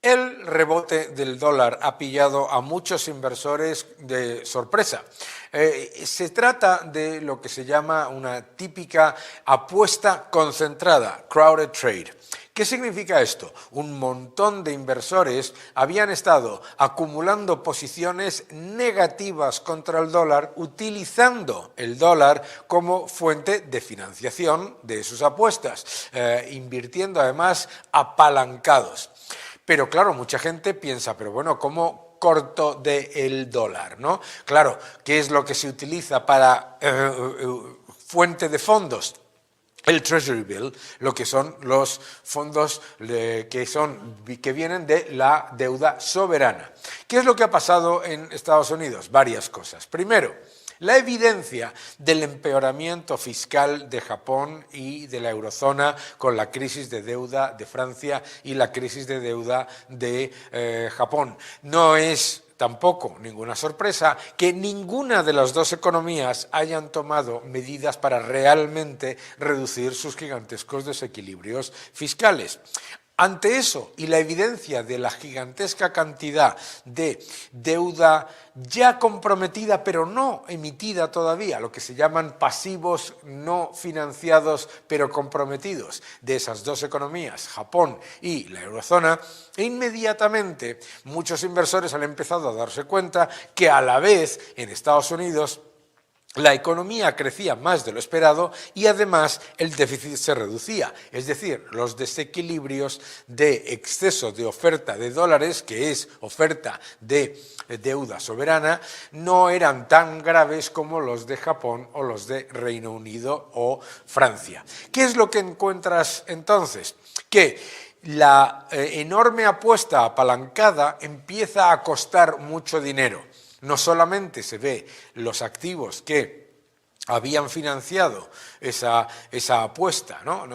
El rebote del dólar ha pillado a muchos inversores de sorpresa. Se trata de lo que se llama una típica apuesta concentrada, crowded trade. ¿Qué significa esto? Un montón de inversores habían estado acumulando posiciones negativas contra el dólar, utilizando el dólar como fuente de financiación de sus apuestas, invirtiendo además apalancados. Pero claro, mucha gente piensa, pero bueno, ¿cómo corto del dólar, ¿no? Claro, ¿qué es lo que se utiliza para fuente de fondos? El Treasury Bill, lo que son los fondos que vienen de la deuda soberana. ¿Qué es lo que ha pasado en Estados Unidos? Varias cosas. Primero, la evidencia del empeoramiento fiscal de Japón y de la eurozona con la crisis de deuda de Francia y la crisis de deuda de Japón. No es tampoco ninguna sorpresa que ninguna de las dos economías hayan tomado medidas para realmente reducir sus gigantescos desequilibrios fiscales. Ante eso y la evidencia de la gigantesca cantidad de deuda ya comprometida pero no emitida todavía, lo que se llaman pasivos no financiados pero comprometidos de esas dos economías, Japón y la eurozona, inmediatamente muchos inversores han empezado a darse cuenta que a la vez en Estados Unidos la economía crecía más de lo esperado y además el déficit se reducía, es decir, los desequilibrios de exceso de oferta de dólares, que es oferta de deuda soberana, no eran tan graves como los de Japón o los de Reino Unido o Francia. ¿Qué es lo que encuentras entonces? Que la enorme apuesta apalancada empieza a costar mucho dinero. No solamente se ve los activos que habían financiado esa apuesta, ¿no?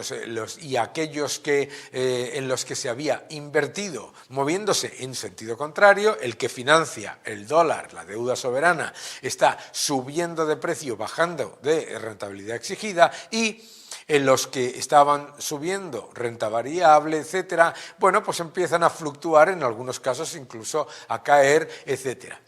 Y aquellos en los que se había invertido moviéndose en sentido contrario, el que financia el dólar, la deuda soberana, está subiendo de precio, bajando de rentabilidad exigida y en los que estaban subiendo renta variable, etcétera, bueno, pues empiezan a fluctuar, en algunos casos incluso a caer, etcétera.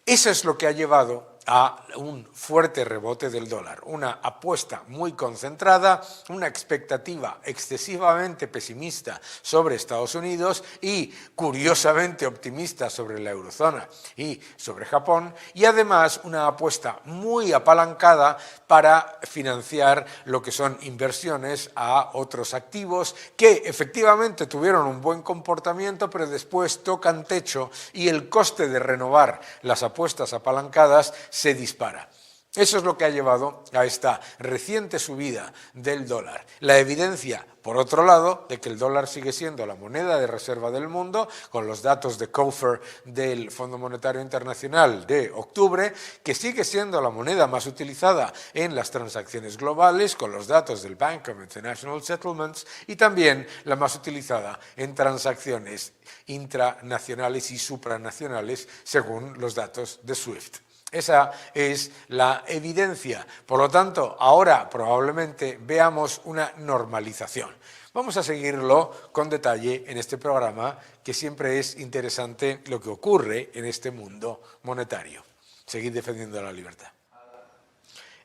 Eso es lo que ha llevado a un fuerte rebote del dólar, una apuesta muy concentrada, una expectativa excesivamente pesimista sobre Estados Unidos y curiosamente optimista sobre la eurozona y sobre Japón, y además una apuesta muy apalancada para financiar lo que son inversiones a otros activos que efectivamente tuvieron un buen comportamiento, pero después tocan techo y el coste de renovar las apuestas apalancadas se dispara. Eso es lo que ha llevado a esta reciente subida del dólar. La evidencia, por otro lado, de que el dólar sigue siendo la moneda de reserva del mundo, con los datos de COFR del Fondo Monetario Internacional de octubre, que sigue siendo la moneda más utilizada en las transacciones globales, con los datos del Bank of International Settlements, y también la más utilizada en transacciones intranacionales y supranacionales, según los datos de SWIFT. Esa es la evidencia. Por lo tanto, ahora probablemente veamos una normalización. Vamos a seguirlo con detalle en este programa, que siempre es interesante lo que ocurre en este mundo monetario. Seguid defendiendo la libertad.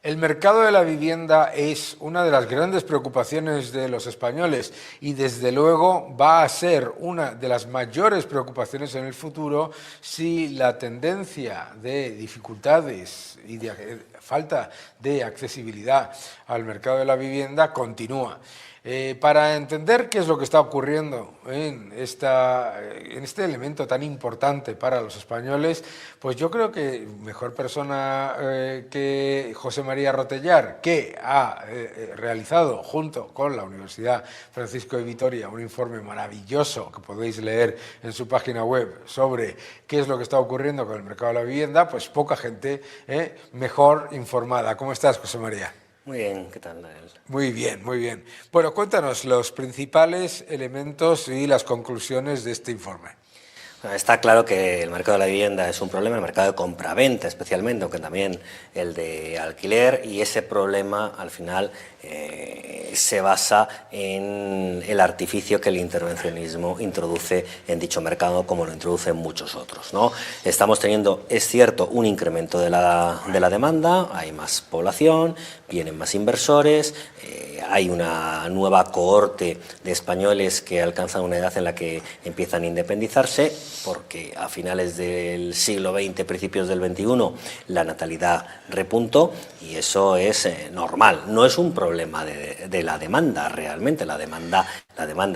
El mercado de la vivienda es una de las grandes preocupaciones de los españoles y desde luego va a ser una de las mayores preocupaciones en el futuro si la tendencia de dificultades y de falta de accesibilidad al mercado de la vivienda continúa. Para entender qué es lo que está ocurriendo en este elemento tan importante para los españoles, pues yo creo que mejor persona que José María Rotellar, que ha realizado junto con la Universidad Francisco de Vitoria un informe maravilloso que podéis leer en su página web sobre qué es lo que está ocurriendo con el mercado de la vivienda, pues poca gente mejor informada. ¿Cómo estás, José María? Muy bien, ¿qué tal, Daniel? Muy bien, muy bien. Bueno, cuéntanos los principales elementos y las conclusiones de este informe. Bueno, está claro que el mercado de la vivienda es un problema, el mercado de compraventa especialmente, aunque también el de alquiler, y ese problema al final se basa en el artificio que el intervencionismo introduce en dicho mercado, como lo introduce en muchos otros, ¿no? Estamos teniendo, es cierto, un incremento de la demanda, hay más población, vienen más inversores, hay una nueva cohorte de españoles que alcanzan una edad en la que empiezan a independizarse, porque a finales del siglo XX, principios del XXI, la natalidad repuntó y eso es normal. No es un problema de la demanda realmente, la demanda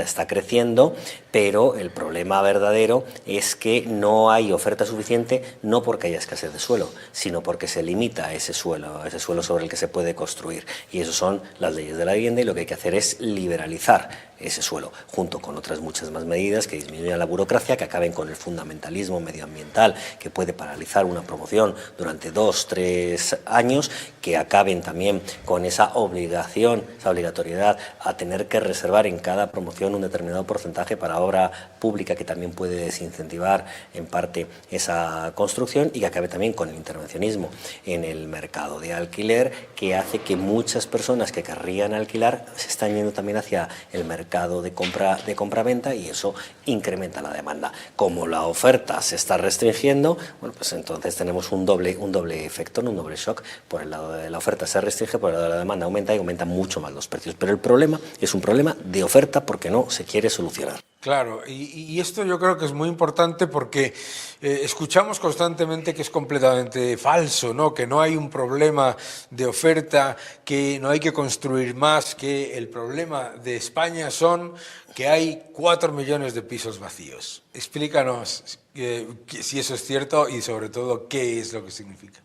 está creciendo, pero el problema verdadero es que no hay oferta suficiente, no porque haya escasez de suelo, sino porque se limita ese suelo sobre el que se puede construir. Y eso son las leyes de la vivienda, y lo que hay que hacer es liberalizar ese suelo, junto con otras muchas más medidas que disminuyan la burocracia, que acaben con el fundamentalismo medioambiental que puede paralizar una promoción durante 2-3 años, que acaben también con esa obligatoriedad a tener que reservar en cada promoción un determinado porcentaje para obra pública, que también puede desincentivar en parte esa construcción, y que acabe también con el intervencionismo en el mercado de alquiler, que hace que muchas personas que querrían alquilar se están yendo también hacia el mercado de compra-venta, y eso incrementa la demanda. Como la oferta se está restringiendo, bueno, pues entonces tenemos un doble efecto, un doble shock. Por el lado de la oferta se restringe, por el lado de la demanda aumenta, y aumentan mucho más los precios. Pero el problema es un problema de oferta porque no se quiere solucionar. Claro, y esto yo creo que es muy importante porque escuchamos constantemente que es completamente falso, ¿no? Que no hay un problema de oferta, que no hay que construir más, que el problema de España son que hay 4 millones de pisos vacíos. Explícanos si eso es cierto y sobre todo qué es lo que significa.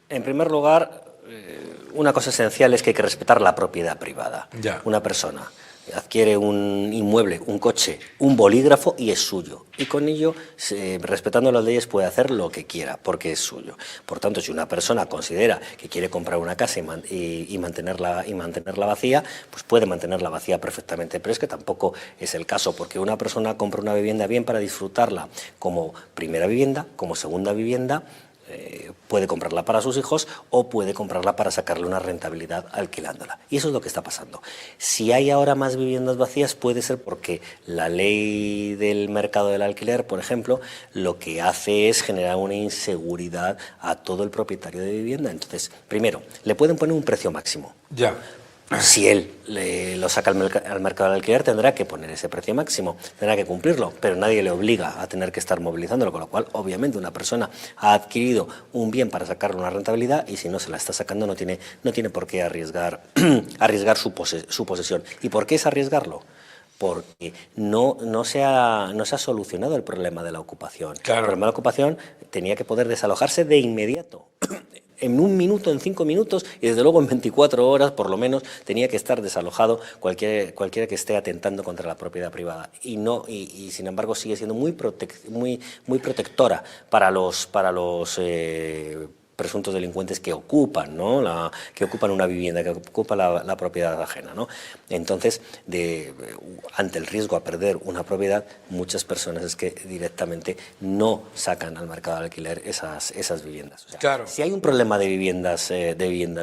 En primer lugar, una cosa esencial es que hay que respetar la propiedad privada. Ya. Una persona adquiere un inmueble, un coche, un bolígrafo, y es suyo. Y con ello, respetando las leyes, puede hacer lo que quiera, porque es suyo. Por tanto, si una persona considera que quiere comprar una casa y mantenerla vacía, pues puede mantenerla vacía perfectamente. Pero es que tampoco es el caso, porque una persona compra una vivienda bien para disfrutarla como primera vivienda, como segunda vivienda. Puede comprarla para sus hijos o puede comprarla para sacarle una rentabilidad alquilándola. Y eso es lo que está pasando. Si hay ahora más viviendas vacías, puede ser porque la ley del mercado del alquiler, por ejemplo, lo que hace es generar una inseguridad a todo el propietario de vivienda. Entonces, primero, le pueden poner un precio máximo. Ya. Si él lo saca al mercado del alquiler, tendrá que poner ese precio máximo, tendrá que cumplirlo, pero nadie le obliga a tener que estar movilizándolo, con lo cual, obviamente, una persona ha adquirido un bien para sacarle una rentabilidad, y si no se la está sacando no tiene por qué arriesgar su posesión. ¿Y por qué es arriesgarlo? Porque no se ha solucionado el problema de la ocupación. Claro. El problema de la ocupación tenía que poder desalojarse de inmediato. En 1 minuto, en 5 minutos, y desde luego en 24 horas, por lo menos, tenía que estar desalojado cualquiera que esté atentando contra la propiedad privada. Y sin embargo sigue siendo muy protectora para los presuntos delincuentes que ocupan, ¿no? que ocupan una vivienda, que ocupan la propiedad ajena, ¿no? Entonces, ante el riesgo a perder una propiedad, muchas personas es que directamente no sacan al mercado de alquiler esas viviendas. O sea, claro. Si hay un problema de viviendas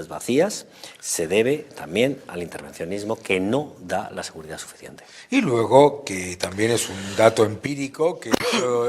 vacías, se debe también al intervencionismo, que no da la seguridad suficiente. Y luego, que también es un dato empírico, que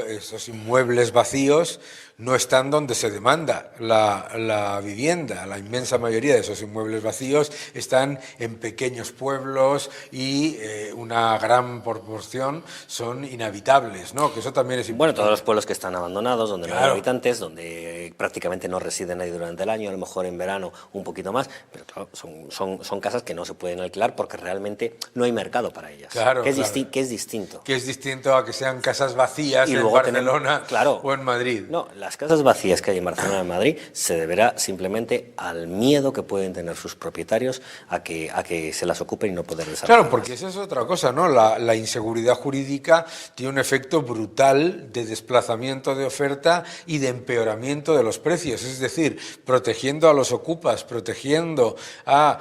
esos inmuebles vacíos no están donde se demanda la vivienda. La inmensa mayoría de esos inmuebles vacíos están en pequeños pueblos y una gran proporción son inhabitables, ¿no? Que eso también es importante. Bueno, todos los pueblos que están abandonados, donde claro. no hay habitantes, donde prácticamente no reside nadie durante el año, a lo mejor en verano un poquito más, pero claro, son casas que no se pueden alquilar porque realmente no hay mercado para ellas. Claro, que es claro. distinto. Que es distinto a que sean casas vacías en Barcelona o en Madrid. No, las casas vacías que hay en Barcelona y en Madrid se deberá simplemente al miedo que pueden tener sus propietarios a que se las ocupen y no poder desarrollar. Claro, porque esa es otra cosa, ¿no? La inseguridad jurídica tiene un efecto brutal de desplazamiento de oferta y de empeoramiento de los precios. Es decir, protegiendo a los ocupas, protegiendo a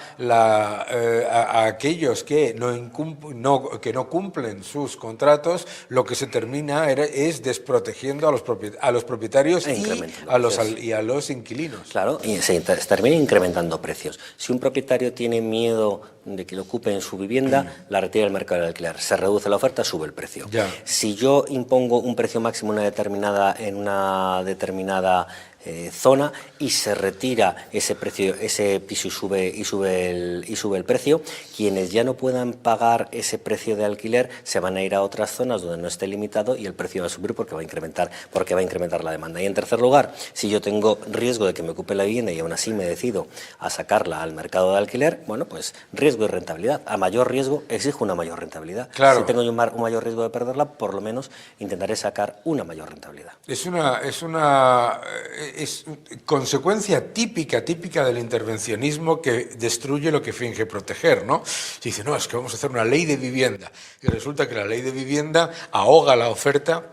aquellos que no cumplen sus contratos, lo que se termina es desprotegiendo a los propietarios precios y a los inquilinos. Claro, y se termina incrementando precios. Si un propietario tiene miedo de que lo ocupe en su vivienda, la retira del mercado del alquiler. Se reduce la oferta, sube el precio. Ya. Si yo impongo un precio máximo en una determinada zona y se retira ese precio, ese piso y sube el precio, quienes ya no puedan pagar ese precio de alquiler se van a ir a otras zonas donde no esté limitado y el precio va a subir porque va a incrementar la demanda. Y en tercer lugar, si yo tengo riesgo de que me ocupe la vivienda y aún así me decido a sacarla al mercado de alquiler, bueno, pues riesgo y rentabilidad. A mayor riesgo exijo una mayor rentabilidad. Claro. Si tengo yo un mayor riesgo de perderla, por lo menos intentaré sacar una mayor rentabilidad. Es consecuencia típica del intervencionismo que destruye lo que finge proteger, ¿no? Se dice, no, es que vamos a hacer una ley de vivienda. Y resulta que la ley de vivienda ahoga la oferta,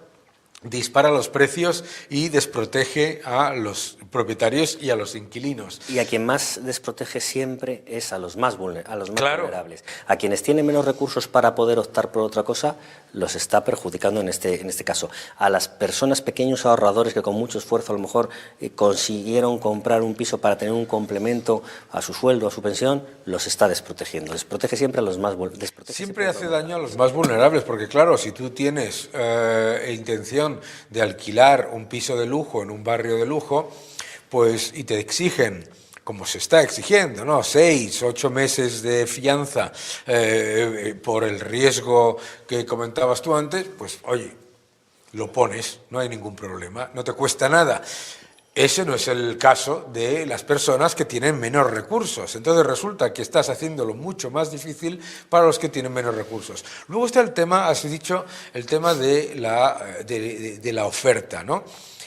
dispara los precios y desprotege a los propietarios y a los inquilinos. Y a quien más desprotege siempre es a los más Claro. vulnerables. A quienes tienen menos recursos para poder optar por otra cosa, los está perjudicando en este caso. A las personas pequeños ahorradores que con mucho esfuerzo a lo mejor consiguieron comprar un piso para tener un complemento a su sueldo, a su pensión, los está desprotegiendo. Desprotege siempre a los más vulnerables. Siempre hace daño a los más vulnerables, porque claro, si tú tienes intención de alquilar un piso de lujo en un barrio de lujo, pues y te exigen, como se está exigiendo, ¿no? 6, 8 meses de fianza por el riesgo que comentabas tú antes, pues oye, lo pones, no hay ningún problema, no te cuesta nada. Ese no es el caso de las personas que tienen menos recursos. Entonces resulta que estás haciéndolo mucho más difícil para los que tienen menos recursos. Luego está el tema, has dicho, el tema de la oferta, ¿no?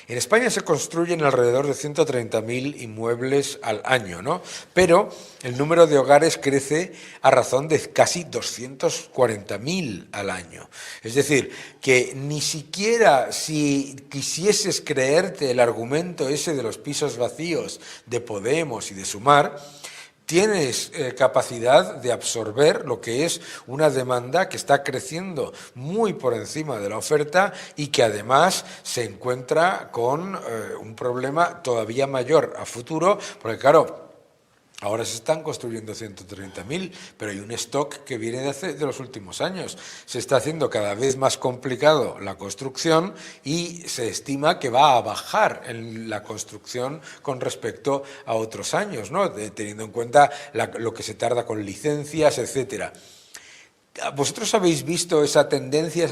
En España se construyen alrededor de 130.000 inmuebles al año, ¿no? Pero el número de hogares crece a razón de casi 240.000 al año. Es decir, que ni siquiera si quisieses creerte el argumento ese de los pisos vacíos de Podemos y de Sumar, tienes capacidad de absorber lo que es una demanda que está creciendo muy por encima de la oferta y que además se encuentra con un problema todavía mayor a futuro, porque claro, ahora se están construyendo 130.000, pero hay un stock que viene de los últimos años. Se está haciendo cada vez más complicado la construcción y se estima que va a bajar en la construcción con respecto a otros años, ¿no? Teniendo en cuenta lo que se tarda con licencias, etcétera. ¿Vosotros habéis visto esa tendencia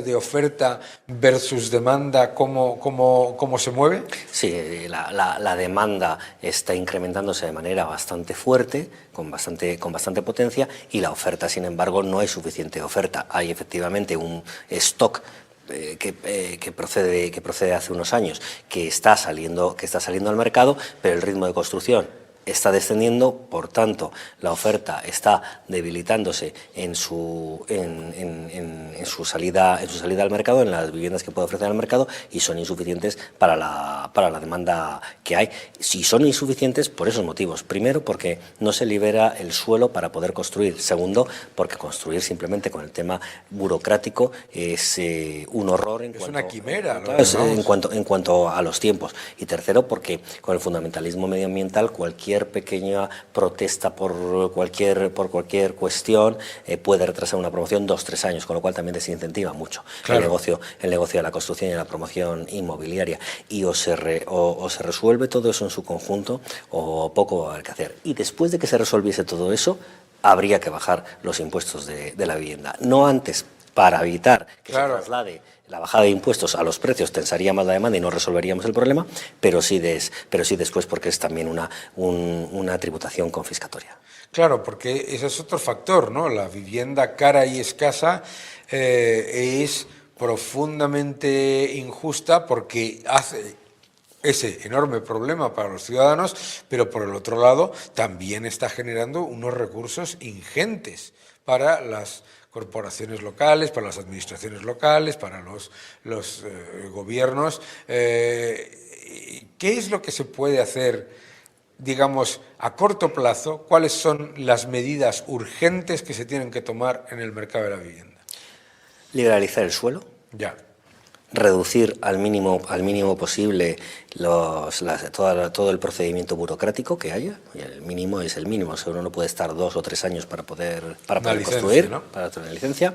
de oferta versus demanda, cómo se mueve? Sí, la demanda está incrementándose de manera bastante fuerte, con bastante potencia, y la oferta, sin embargo, no hay suficiente oferta. Hay efectivamente un stock que procede hace unos años, que está saliendo al mercado, pero el ritmo de construcción está descendiendo, por tanto la oferta está debilitándose en su salida al mercado, en las viviendas que puede ofrecer al mercado, y son insuficientes para la demanda que hay. Si son insuficientes por esos motivos: primero, porque no se libera el suelo para poder construir; segundo, porque construir simplemente con el tema burocrático es un horror es una quimera, ¿no? en cuanto a los tiempos; y tercero, porque con el fundamentalismo medioambiental cualquier pequeña protesta por cualquier cuestión puede retrasar una promoción 2-3 años, con lo cual también desincentiva mucho el negocio de la construcción y la promoción inmobiliaria. Y o se resuelve todo eso en su conjunto, o poco va a haber que hacer. Y después de que se resolviese todo eso, habría que bajar los impuestos de la vivienda. No antes, para evitar que se traslade la bajada de impuestos a los precios, tensaría más la demanda y no resolveríamos el problema, pero sí después, porque es también una tributación confiscatoria. Claro, porque ese es otro factor, ¿no? La vivienda cara y escasa es profundamente injusta porque hace ese enorme problema para los ciudadanos, pero por el otro lado también está generando unos recursos ingentes para las corporaciones locales, para las administraciones locales, para los gobiernos. ¿Qué es lo que se puede hacer, digamos, a corto plazo? ¿Cuáles son las medidas urgentes que se tienen que tomar en el mercado de la vivienda? Liberalizar el suelo. Ya. reducir al mínimo posible todo el procedimiento burocrático que haya. El mínimo es el mínimo, o sea, uno no puede estar 2 o 3 años para poder construir, ¿no? Para tener una licencia.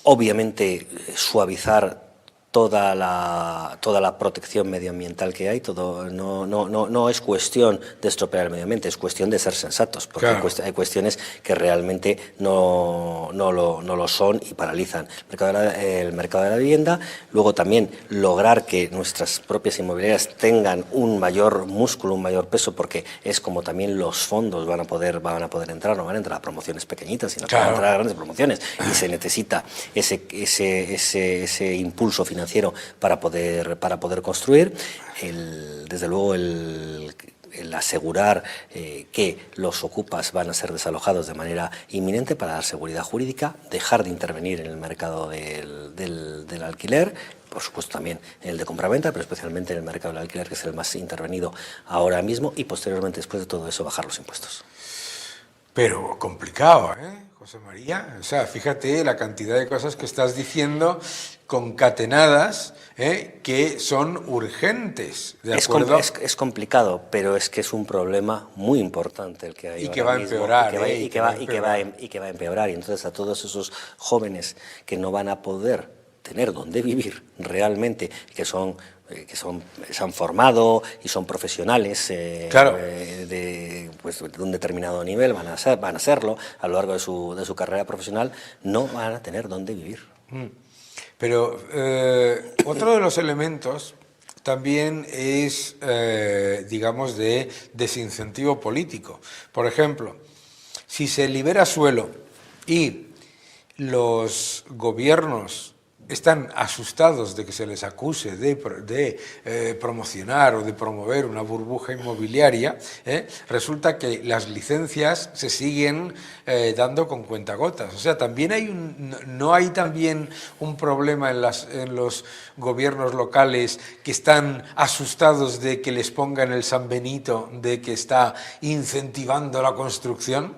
Obviamente suavizar toda la protección medioambiental que hay. No es cuestión de estropear el medio ambiente, es cuestión de ser sensatos, porque claro, hay cuestiones que realmente no lo son y paralizan el mercado de la vivienda. Luego también lograr que nuestras propias inmobiliarias tengan un mayor músculo, un mayor peso, porque es como también los fondos van a poder entrar, no van a entrar a promociones pequeñitas, sino que van a entrar a grandes promociones, y se necesita ese impulso financiero para poder construir. Desde luego el asegurar que los ocupas van a ser desalojados de manera inminente para dar seguridad jurídica, dejar de intervenir en el mercado del alquiler, por supuesto también en el de compraventa, pero especialmente en el mercado del alquiler, que es el más intervenido ahora mismo, y posteriormente, después de todo eso, bajar los impuestos. Pero complicado, José María? O sea, fíjate la cantidad de cosas que estás diciendo concatenadas, que son urgentes, ¿de acuerdo? Es complicado, pero es que es un problema muy importante el que hay. Y que va a empeorar. Y que va a empeorar. Y entonces a todos esos jóvenes que no van a poder tener dónde vivir realmente, que se han formado y son profesionales claro, de un determinado nivel, van a serlo a lo largo de su carrera profesional, no van a tener dónde vivir. Pero otro de los elementos también es, digamos, de desincentivo político. Por ejemplo, si se libera suelo y los gobiernos están asustados de que se les acuse de promocionar o de promover una burbuja inmobiliaria, resulta que las licencias se siguen dando con cuentagotas. O sea, también no hay también un problema en los gobiernos locales que están asustados de que les pongan el San Benito de que está incentivando la construcción.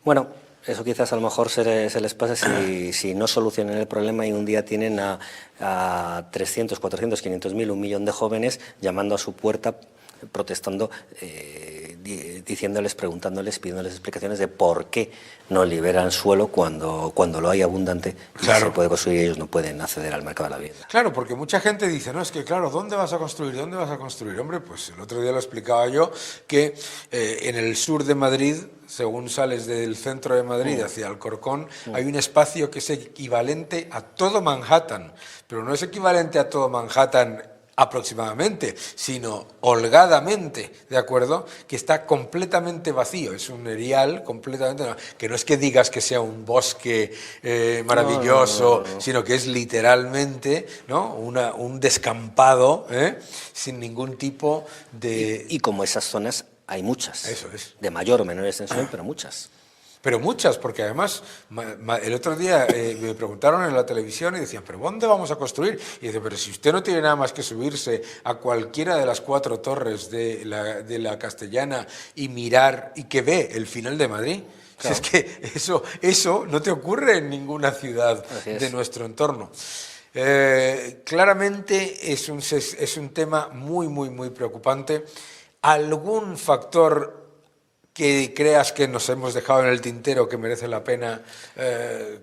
Bueno, eso quizás a lo mejor se les pasa si no solucionan el problema y un día tienen a 300, 400, 500 mil, 1 millón de jóvenes llamando a su puerta, protestando, diciéndoles, preguntándoles, pidiéndoles explicaciones de por qué no liberan suelo cuando lo hay abundante y claro, se puede construir y ellos no pueden acceder al mercado de la vivienda. Claro, porque mucha gente dice, no, es que claro, ¿dónde vas a construir? ¿Dónde vas a construir? Hombre, pues el otro día lo explicaba yo, que en el sur de Madrid, según sales del centro de Madrid hacia Alcorcón, hay un espacio que es equivalente a todo Manhattan, pero no es equivalente a todo Manhattan aproximadamente, sino holgadamente, ¿de acuerdo? Que está completamente vacío, es un erial completamente, que no es que digas que sea un bosque maravilloso, no, sino que es literalmente, ¿no?, un descampado, sin ningún tipo de... Y como esas zonas hay muchas, eso es, de mayor o menor extensión, pero muchas. Pero muchas, porque además el otro día me preguntaron en la televisión y decían, ¿pero dónde vamos a construir? Y dice, pero si usted no tiene nada más que subirse a cualquiera de las 4 torres de la Castellana y mirar y que ve el final de Madrid. Claro. Si es que eso no te ocurre en ninguna ciudad de nuestro entorno. Claramente es un tema muy, muy, muy preocupante. ¿Algún factor que creas que nos hemos dejado en el tintero que merece la pena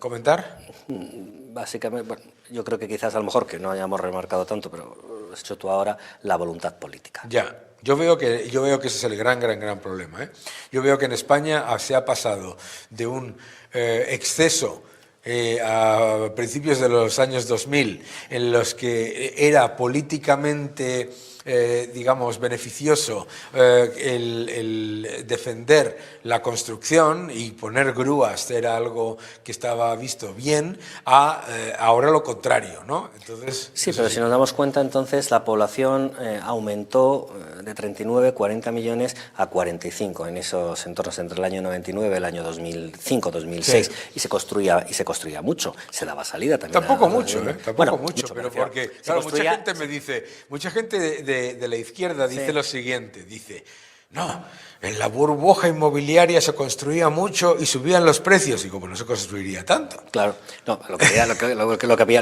comentar? Básicamente, bueno, yo creo que quizás a lo mejor que no hayamos remarcado tanto, pero lo has hecho tú ahora, la voluntad política. Ya, yo veo que ese es el gran problema. Yo veo que en España se ha pasado de un exceso a principios de los años 2000, en los que era políticamente digamos, beneficioso el defender la construcción y poner grúas era algo que estaba visto bien, ahora lo contrario, ¿no? Entonces, sí, pero si nos damos cuenta, entonces la población aumentó de 39, 40 millones a 45 en esos entornos entre el año 99 y el año 2005, 2006, sí. y se construía mucho, se daba salida también. Tampoco mucho, tampoco mucho, pero porque, claro, mucha gente me dice, mucha gente de la izquierda dice lo siguiente, dice, No, en la burbuja inmobiliaria se construía mucho y subían los precios, y como no se construiría tanto. Claro, no, lo que había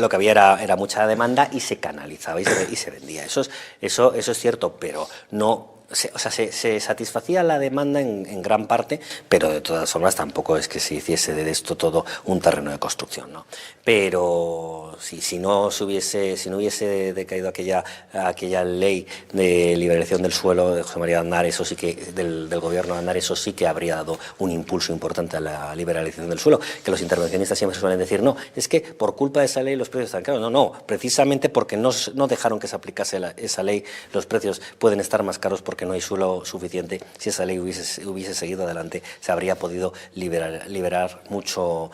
era mucha demanda y se canalizaba y se vendía. Eso es cierto, pero no. Se satisfacía la demanda en gran parte, pero de todas formas tampoco es que se hiciese de esto todo un terreno de construcción, ¿no? Pero si no hubiese decaído aquella ley de liberación del suelo de José María Aznar, eso sí que del gobierno de Aznar, eso sí que habría dado un impulso importante a la liberalización del suelo, que los intervencionistas siempre suelen decir, no, es que por culpa de esa ley los precios están caros. No, precisamente porque no dejaron que se aplicase esa ley, los precios pueden estar más caros porque no hay suelo suficiente. Si esa ley hubiese seguido adelante, se habría podido liberar mucho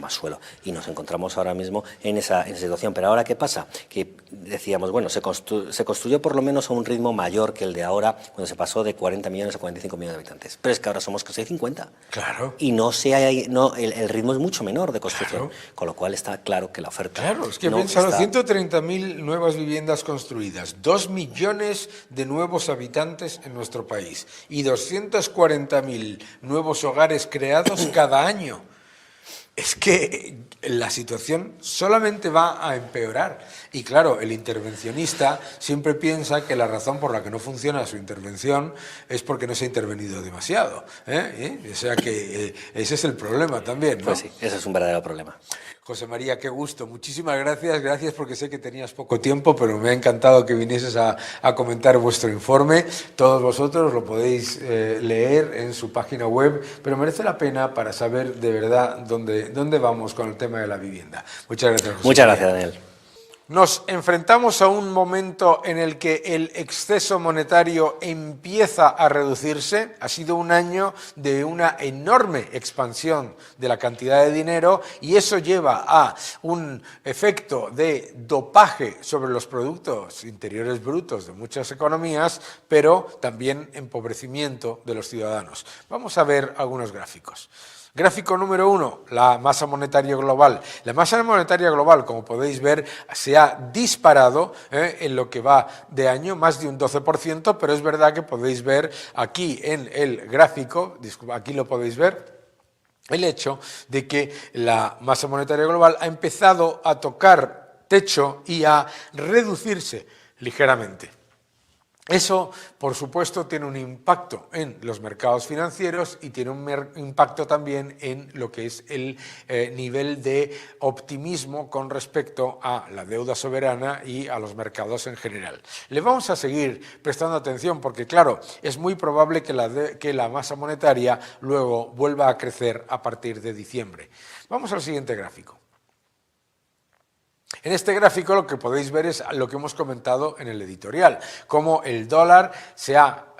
más suelo. Y nos encontramos ahora mismo en esa situación. Pero ahora, ¿qué pasa? Que decíamos, bueno, se construyó por lo menos a un ritmo mayor que el de ahora, cuando se pasó de 40 millones a 45 millones de habitantes. Pero es que ahora somos casi 50. Claro. Y el ritmo es mucho menor de construcción. Claro. Con lo cual está claro que la oferta... Claro, es que pensaron 130.000 nuevas viviendas construidas, 2 millones de nuevos habitantes en nuestro país y 240.000 nuevos hogares creados cada año. Es que la situación solamente va a empeorar. Y claro, el intervencionista siempre piensa que la razón por la que no funciona su intervención es porque no se ha intervenido demasiado. O sea que ese es el problema también, ¿no? Pues sí, ese es un verdadero problema. José María, qué gusto. Muchísimas gracias. Gracias porque sé que tenías poco tiempo, pero me ha encantado que vinieses a comentar vuestro informe. Todos vosotros lo podéis leer en su página web, pero merece la pena para saber de verdad dónde vamos con el tema de la vivienda. Muchas gracias, José. Muchas gracias, Daniel. Nos enfrentamos a un momento en el que el exceso monetario empieza a reducirse. Ha sido un año de una enorme expansión de la cantidad de dinero y eso lleva a un efecto de dopaje sobre los productos interiores brutos de muchas economías, pero también empobrecimiento de los ciudadanos. Vamos a ver algunos gráficos. Gráfico número 1, la masa monetaria global. La masa monetaria global, como podéis ver, se ha disparado en lo que va de año, más de un 12%, pero es verdad que podéis ver aquí en el gráfico, aquí lo podéis ver, el hecho de que la masa monetaria global ha empezado a tocar techo y a reducirse ligeramente. Eso, por supuesto, tiene un impacto en los mercados financieros y tiene un impacto también en lo que es el nivel de optimismo con respecto a la deuda soberana y a los mercados en general. Le vamos a seguir prestando atención porque, claro, es muy probable que la masa monetaria luego vuelva a crecer a partir de diciembre. Vamos al siguiente gráfico. En este gráfico lo que podéis ver es lo que hemos comentado en el editorial, cómo el dólar se ha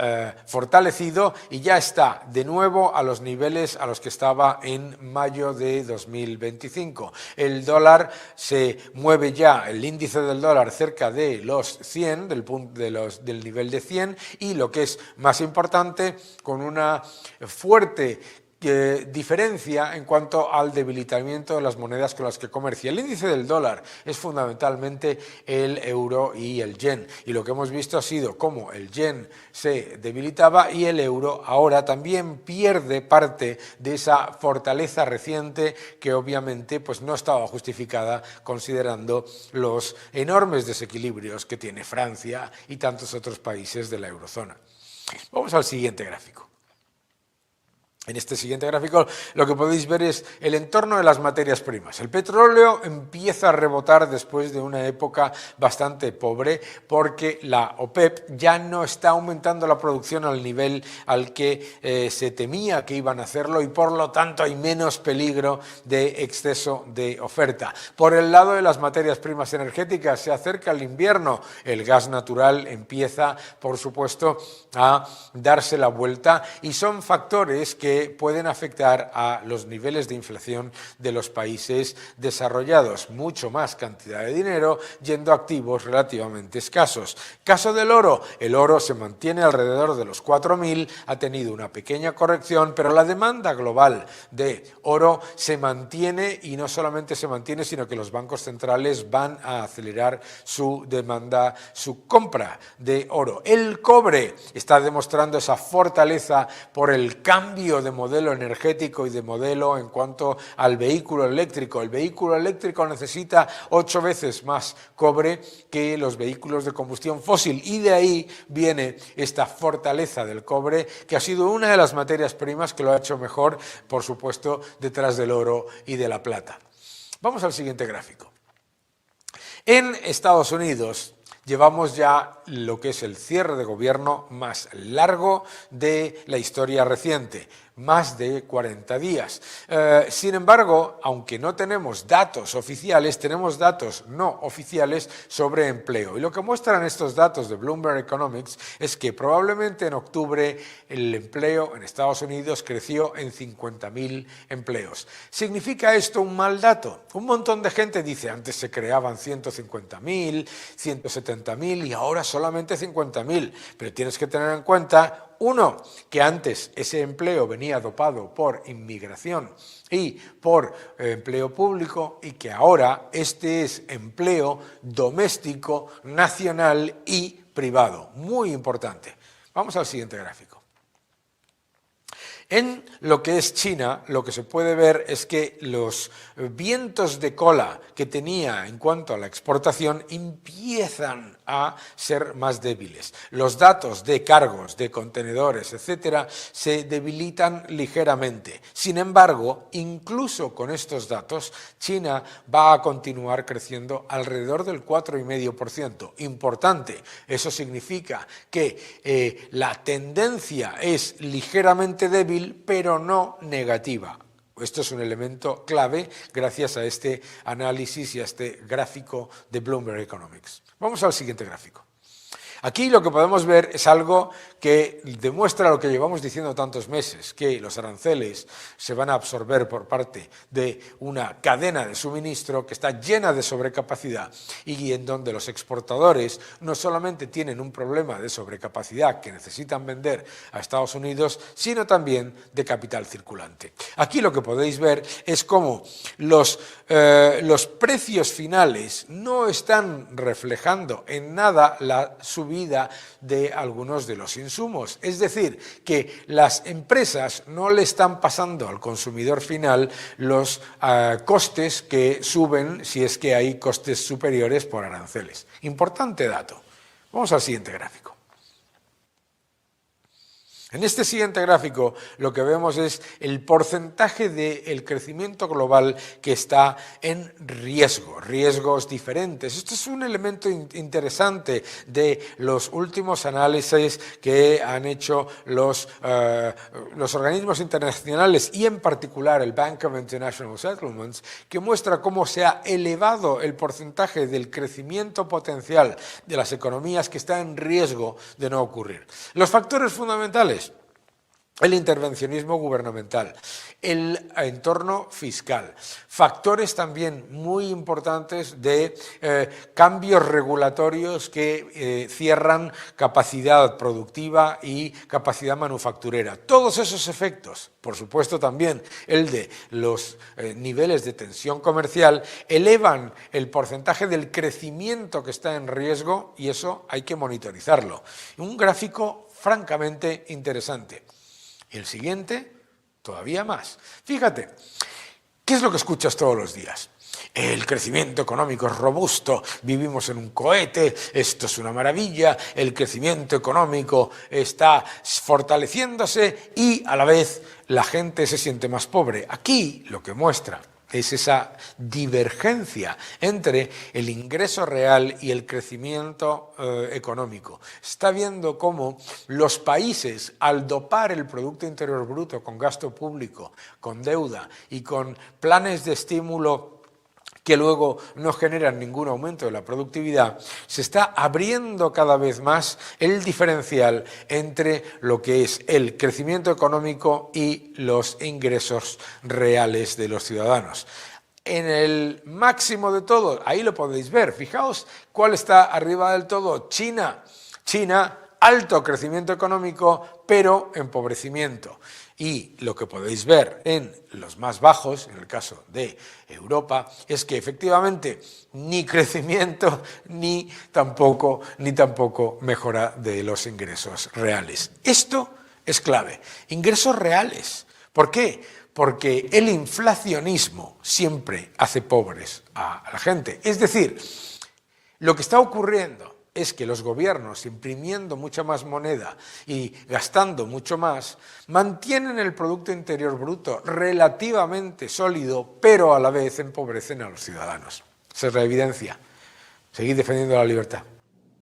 fortalecido y ya está de nuevo a los niveles a los que estaba en mayo de 2025. El dólar se mueve ya, el índice del dólar cerca de los 100, del nivel de 100 y lo que es más importante, con una fuerte diferencia en cuanto al debilitamiento de las monedas con las que comercia. El índice del dólar es fundamentalmente el euro y el yen, y lo que hemos visto ha sido cómo el yen se debilitaba y el euro ahora también pierde parte de esa fortaleza reciente que obviamente pues no estaba justificada considerando los enormes desequilibrios que tiene Francia y tantos otros países de la eurozona. Vamos al siguiente gráfico. En este siguiente gráfico lo que podéis ver es el entorno de las materias primas. El petróleo empieza a rebotar después de una época bastante pobre porque la OPEP ya no está aumentando la producción al nivel al que se temía que iban a hacerlo y por lo tanto hay menos peligro de exceso de oferta. Por el lado de las materias primas energéticas se acerca el invierno, el gas natural empieza por supuesto a darse la vuelta y son factores que que pueden afectar a los niveles de inflación de los países desarrollados. Mucho más cantidad de dinero yendo a activos relativamente escasos. Caso del oro, el oro se mantiene alrededor de los 4.000, ha tenido una pequeña corrección, pero la demanda global de oro se mantiene, y no solamente se mantiene, sino que los bancos centrales van a acelerar su demanda, su compra de oro. El cobre está demostrando esa fortaleza por el cambio de modelo energético y de modelo en cuanto al vehículo eléctrico. El vehículo eléctrico necesita 8 veces más cobre que los vehículos de combustión fósil, y de ahí viene esta fortaleza del cobre, que ha sido una de las materias primas que lo ha hecho mejor, por supuesto, detrás del oro y de la plata. Vamos al siguiente gráfico. En Estados Unidos llevamos ya lo que es el cierre de gobierno más largo de la historia reciente, más de 40 días. Sin embargo, aunque no tenemos datos oficiales, tenemos datos no oficiales sobre empleo. Y lo que muestran estos datos de Bloomberg Economics es que probablemente en octubre el empleo en Estados Unidos creció en 50.000 empleos. ¿Significa esto un mal dato? Un montón de gente dice, antes se creaban 150.000, 170.000 y ahora solamente 50.000. Pero tienes que tener en cuenta, uno, que antes ese empleo venía dopado por inmigración y por empleo público, y que ahora este es empleo doméstico, nacional y privado. Muy importante. Vamos al siguiente gráfico. En lo que es China, lo que se puede ver es que los vientos de cola que tenía en cuanto a la exportación empiezan a ser más débiles. Los datos de cargos, de contenedores, etcétera, se debilitan ligeramente. Sin embargo, incluso con estos datos, China va a continuar creciendo alrededor del 4,5%. Importante, eso significa que la tendencia es ligeramente débil, pero no negativa. Esto es un elemento clave gracias a este análisis y a este gráfico de Bloomberg Economics. Vamos al siguiente gráfico. Aquí lo que podemos ver es algo que demuestra lo que llevamos diciendo tantos meses, que los aranceles se van a absorber por parte de una cadena de suministro que está llena de sobrecapacidad, y en donde los exportadores no solamente tienen un problema de sobrecapacidad que necesitan vender a Estados Unidos, sino también de capital circulante. Aquí lo que podéis ver es cómo los precios finales no están reflejando en nada la subida de algunos de los insumos. Es decir, que las empresas no le están pasando al consumidor final los costes que suben si es que hay costes superiores por aranceles. Importante dato. Vamos al siguiente gráfico. En este siguiente gráfico lo que vemos es el porcentaje del crecimiento global que está en riesgo, riesgos diferentes. Esto es un elemento interesante de los últimos análisis que han hecho los organismos internacionales, y en particular el Bank of International Settlements, que muestra cómo se ha elevado el porcentaje del crecimiento potencial de las economías que está en riesgo de no ocurrir. Los factores fundamentales: el intervencionismo gubernamental, el entorno fiscal, factores también muy importantes de cambios regulatorios que cierran capacidad productiva y capacidad manufacturera. Todos esos efectos, por supuesto también el de los niveles de tensión comercial, elevan el porcentaje del crecimiento que está en riesgo, y eso hay que monitorizarlo. Un gráfico francamente interesante. Y el siguiente, todavía más. Fíjate, ¿qué es lo que escuchas todos los días? El crecimiento económico es robusto, vivimos en un cohete, esto es una maravilla, el crecimiento económico está fortaleciéndose y a la vez la gente se siente más pobre. Aquí lo que muestra es esa divergencia entre el ingreso real y el crecimiento económico. Está viendo cómo los países, al dopar el Producto Interior Bruto con gasto público, con deuda y con planes de estímulo que luego no generan ningún aumento de la productividad, se está abriendo cada vez más el diferencial entre lo que es el crecimiento económico y los ingresos reales de los ciudadanos. En el máximo de todo, ahí lo podéis ver, fijaos cuál está arriba del todo, China. China, alto crecimiento económico, pero empobrecimiento. Y lo que podéis ver en los más bajos, en el caso de Europa, es que efectivamente ni crecimiento ni tampoco mejora de los ingresos reales. Esto es clave. Ingresos reales. ¿Por qué? Porque el inflacionismo siempre hace pobres a la gente. Es decir, lo que está ocurriendo es que los gobiernos, imprimiendo mucha más moneda y gastando mucho más, mantienen el Producto Interior Bruto relativamente sólido, pero a la vez empobrecen a los ciudadanos. Esa es la evidencia. Seguid defendiendo la libertad.